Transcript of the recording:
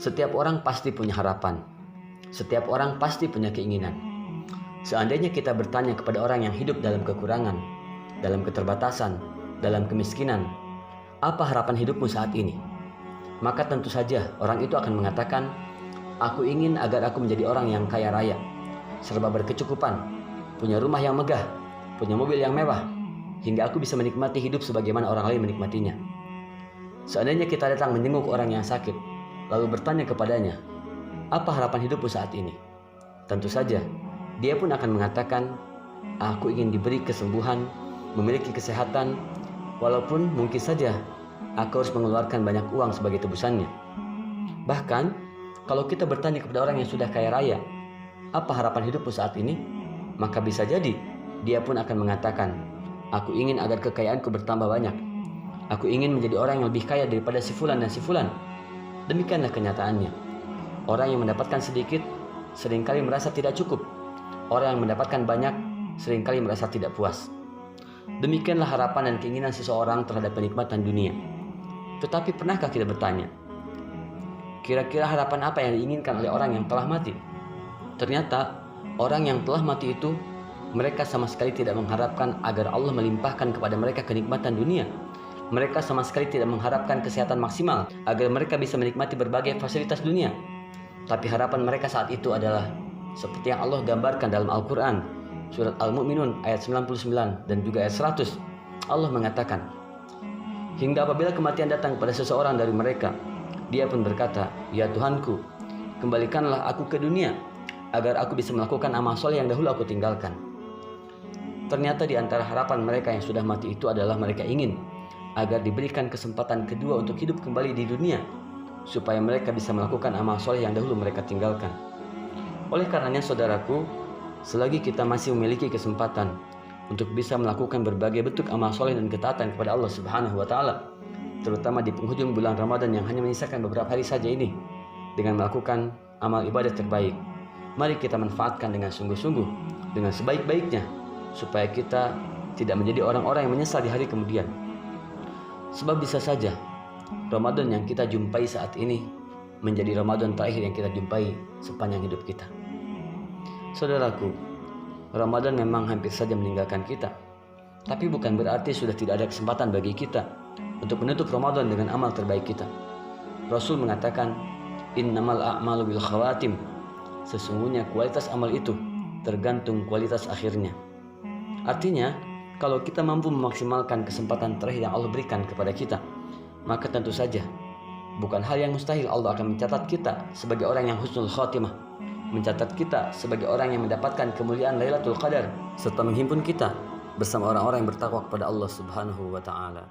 Setiap orang pasti punya harapan. Setiap orang pasti punya keinginan. Seandainya kita bertanya kepada orang yang hidup dalam kekurangan, dalam keterbatasan, dalam kemiskinan, apa harapan hidupmu saat ini? Maka tentu saja orang itu akan mengatakan, aku ingin agar aku menjadi orang yang kaya raya, serba berkecukupan, punya rumah yang megah, punya mobil yang mewah, hingga aku bisa menikmati hidup sebagaimana orang lain menikmatinya. Seandainya kita datang menjenguk orang yang sakit, lalu bertanya kepadanya, apa harapan hidupmu saat ini? Tentu saja, dia pun akan mengatakan, aku ingin diberi kesembuhan, memiliki kesehatan, walaupun mungkin saja aku harus mengeluarkan banyak uang sebagai tebusannya. Bahkan, kalau kita bertanya kepada orang yang sudah kaya raya, apa harapan hidupmu saat ini? Maka bisa jadi, dia pun akan mengatakan, aku ingin agar kekayaanku bertambah banyak. Aku ingin menjadi orang yang lebih kaya daripada si fulan dan si fulan. Demikianlah kenyataannya. Orang yang mendapatkan sedikit seringkali merasa tidak cukup. Orang yang mendapatkan banyak seringkali merasa tidak puas. Demikianlah harapan dan keinginan seseorang terhadap kenikmatan dunia. Tetapi pernahkah kita bertanya, kira-kira harapan apa yang diinginkan oleh orang yang telah mati? Ternyata orang yang telah mati itu, mereka sama sekali tidak mengharapkan agar Allah melimpahkan kepada mereka kenikmatan dunia. Mereka sama sekali tidak mengharapkan kesehatan maksimal agar mereka bisa menikmati berbagai fasilitas dunia. Tapi harapan mereka saat itu adalah seperti yang Allah gambarkan dalam Al-Quran, surat Al-Mu'minun ayat 99 dan juga ayat 100. Allah mengatakan, hingga apabila kematian datang kepada seseorang dari mereka, dia pun berkata, ya Tuhanku, kembalikanlah aku ke dunia agar aku bisa melakukan amal soleh yang dahulu aku tinggalkan. Ternyata di antara harapan mereka yang sudah mati itu adalah mereka ingin agar diberikan kesempatan kedua untuk hidup kembali di dunia, supaya mereka bisa melakukan amal soleh yang dahulu mereka tinggalkan. Oleh karenanya saudaraku, selagi kita masih memiliki kesempatan untuk bisa melakukan berbagai bentuk amal soleh dan ketaatan kepada Allah Subhanahu wa Ta'ala, terutama di penghujung bulan Ramadan yang hanya menyisakan beberapa hari saja ini, dengan melakukan amal ibadah terbaik, mari kita manfaatkan dengan sungguh-sungguh, dengan sebaik-baiknya, supaya kita tidak menjadi orang-orang yang menyesal di hari kemudian. Sebab bisa saja Ramadan yang kita jumpai saat ini menjadi Ramadan terakhir yang kita jumpai sepanjang hidup kita. Saudaraku, Ramadan memang hampir saja meninggalkan kita, tapi bukan berarti sudah tidak ada kesempatan bagi kita untuk menutup Ramadan dengan amal terbaik kita. Rasul mengatakan, innamal a'malu bil khawatim. Sesungguhnya kualitas amal itu tergantung kualitas akhirnya. Artinya, kalau kita mampu memaksimalkan kesempatan terakhir yang Allah berikan kepada kita, maka tentu saja bukan hal yang mustahil Allah akan mencatat kita sebagai orang yang husnul khatimah, mencatat kita sebagai orang yang mendapatkan kemuliaan Lailatul Qadar, serta menghimpun kita bersama orang-orang yang bertakwa kepada Allah Subhanahu wa Ta'ala.